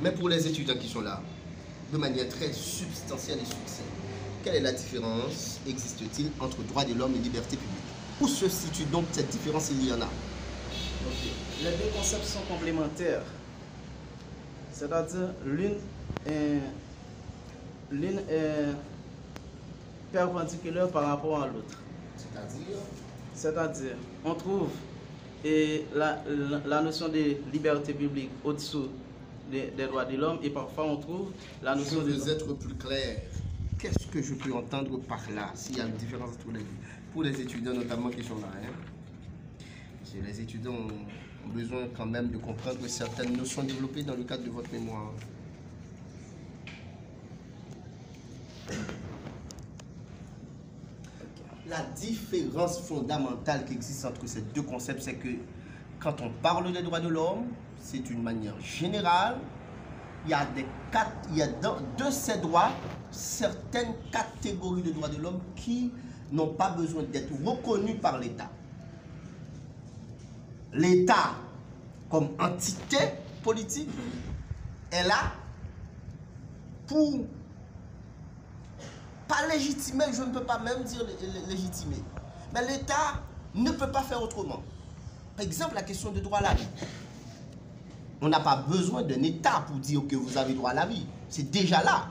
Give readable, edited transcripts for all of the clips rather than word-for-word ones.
Mais pour les étudiants qui sont là, de manière très substantielle et succincte, quelle est la différence existe-t-il entre droits de l'homme et liberté publique? Où se situe donc cette différence, s'il y en a? Okay. Les deux concepts sont complémentaires. C'est-à-dire, l'une est perpendiculaire par rapport à l'autre. C'est-à-dire, on trouve la notion de liberté publique au-dessous des droits de l'homme et parfois on trouve la notion de... Je veux être plus clair. Qu'est-ce que je peux entendre par là, s'il y a une différence entre les deux? Pour les étudiants notamment qui sont là, parce que les étudiants ont besoin quand même de comprendre certaines notions développées dans le cadre de votre mémoire. La différence fondamentale qui existe entre ces deux concepts, c'est que quand on parle des droits de l'homme, c'est une manière générale. Il y a de ces droits certaines catégories de droits de l'homme qui n'ont pas besoin d'être reconnus par l'État. L'État, comme entité politique, est là pour, pas légitimer, je ne peux pas même dire légitimer, mais l'État ne peut pas faire autrement. Par exemple, la question du droit à la vie. On n'a pas besoin d'un État pour dire que vous avez droit à la vie. C'est déjà là.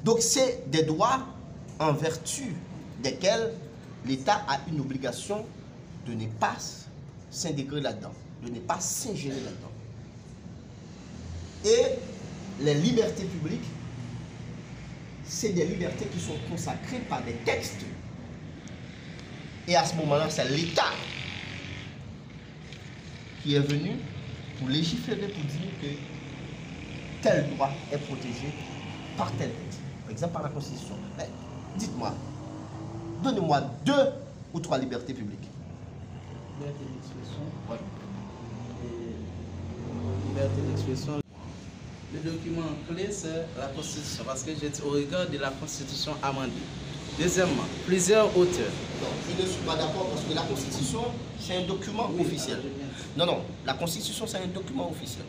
Donc, c'est des droits en vertu desquels l'État a une obligation de ne pas s'intégrer là-dedans, de ne pas s'ingérer là-dedans. Et les libertés publiques, c'est des libertés qui sont consacrées par des textes. Et à ce moment-là, c'est l'État qui est venu pour légiférer, pour dire que tel droit est protégé par tel texte. Par exemple, par la Constitution. Mais dites-moi, donnez-moi 2 ou 3 libertés publiques. Liberté d'expression. Ouais. Et liberté d'expression. Le document clé, c'est la Constitution, parce que j'ai dit au regard de la Constitution amendée. Deuxièmement, plusieurs auteurs. Non, je ne suis pas d'accord parce que la Constitution, c'est un document officiel. Non, la Constitution, c'est un document officiel.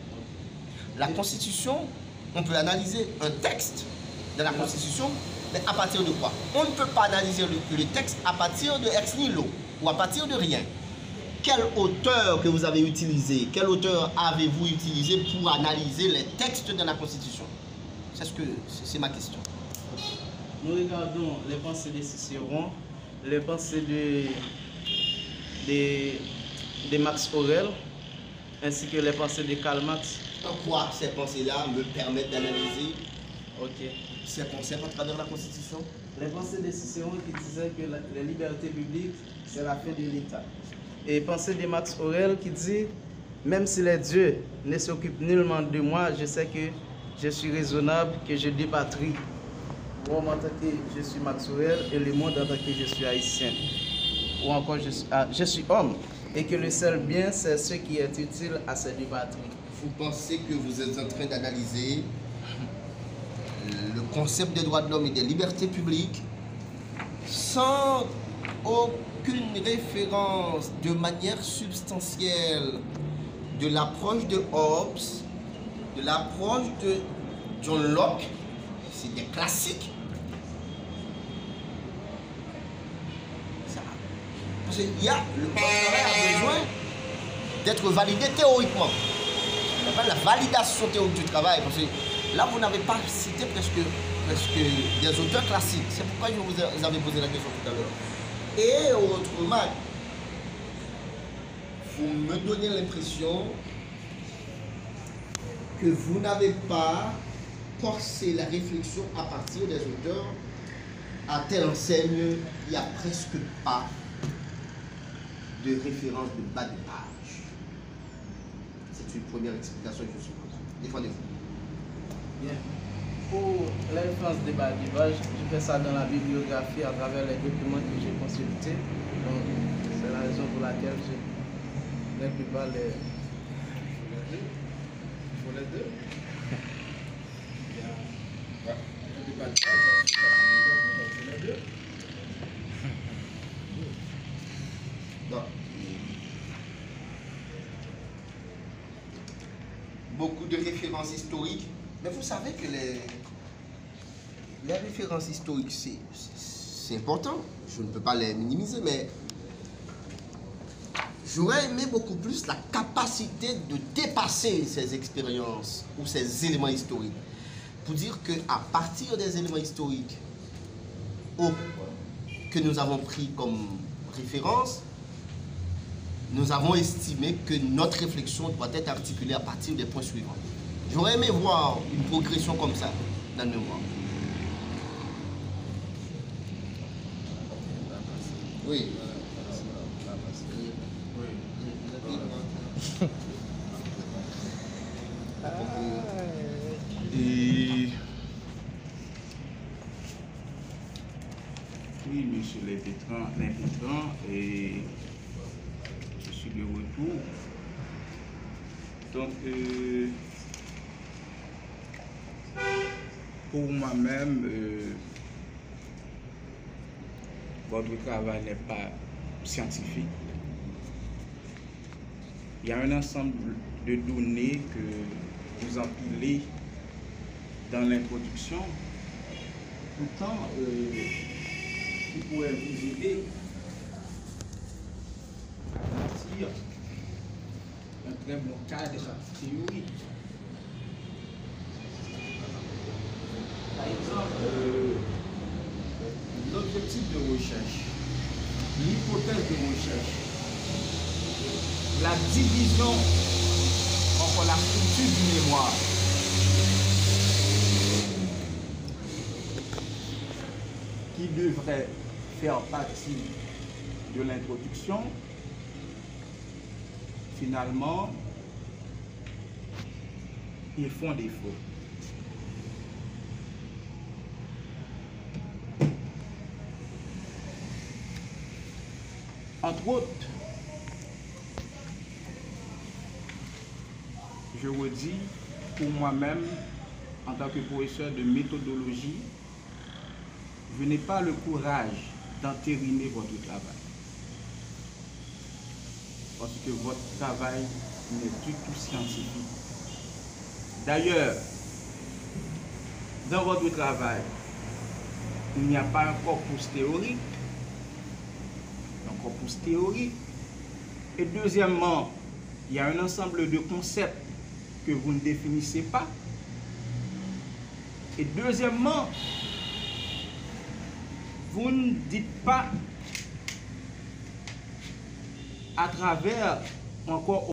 La Constitution, on peut analyser un texte de la Constitution, mais à partir de quoi? On ne peut pas analyser le texte à partir de ex nihilo ou à partir de rien. Quel auteur que vous avez utilisé, quel auteur avez-vous utilisé pour analyser les textes de la Constitution? C'est ma question. Nous regardons les pensées de Cicéron, les pensées de Max Aurèle, ainsi que les pensées de Karl Marx. En quoi ces pensées-là me permettent d'analyser ces concepts à travers la Constitution? Les pensées de Cicéron qui disaient que la liberté publique, c'est la fin de l'État. Et pensée de Max Aurèle qui dit, même si les dieux ne s'occupent nullement de moi, je sais que je suis raisonnable, que je dépatrie. Moi, en tant que je suis Max Aurèle et le monde en tant que je suis haïtien. Ou encore je suis homme. Et que le seul bien, c'est ce qui est utile à ces deux patries. Vous pensez que vous êtes en train d'analyser le concept des droits de l'homme et des libertés publiques sans aucune référence de manière substantielle de l'approche de Hobbes, de l'approche de John Locke, c'est des classiques. Parce qu'il y a, le travail a besoin d'être validé théoriquement. On appelle la validation théorique du travail. Parce que là, vous n'avez pas cité presque des auteurs classiques. C'est pourquoi je vous avais posé la question tout à l'heure. Et autrement, vous me donnez l'impression que vous n'avez pas forcé la réflexion à partir des auteurs. À telle enseigne, il n'y a presque pas de référence de bas de page. C'est une première explication que je suppose. Défendez-vous. Bien. Pour la référence de bas de page, je fais ça dans la bibliographie à travers les documents que j'ai consultés. Donc, c'est la raison pour laquelle je n'inclus pas les... Pour les deux. beaucoup de références historiques. Mais vous savez que les références historiques, c'est important. Je ne peux pas les minimiser, mais j'aurais aimé beaucoup plus la capacité de dépasser ces expériences ou ces éléments historiques. Pour dire qu'à partir des éléments historiques que nous avons pris comme référence, nous avons estimé que notre réflexion doit être articulée à partir des points suivants. J'aurais aimé voir une progression comme ça dans le mémoire. Oui. Et oui, monsieur l'impétrant, et je suis de retour. Donc, pour moi-même, votre travail n'est pas scientifique. Il y a un ensemble de données que vous empilez dans l'introduction, pourtant qui pourrait vous aider à bâtir un très bon cadre théorique. Par exemple, l'objectif de recherche, l'hypothèse de recherche, la division entre la structure du mémoire. Qui devrait faire partie de l'introduction, finalement, ils font défaut. Entre autres, je redis, pour moi-même, en tant que professeur de méthodologie, je n'ai pas le courage d'entériner votre travail. Parce que votre travail n'est du tout scientifique. D'ailleurs, dans votre travail, il n'y a pas un corpus théorique. Un corpus théorique. Et deuxièmement, il y a un ensemble de concepts que vous ne définissez pas. Et deuxièmement, vous ne dites pas à travers encore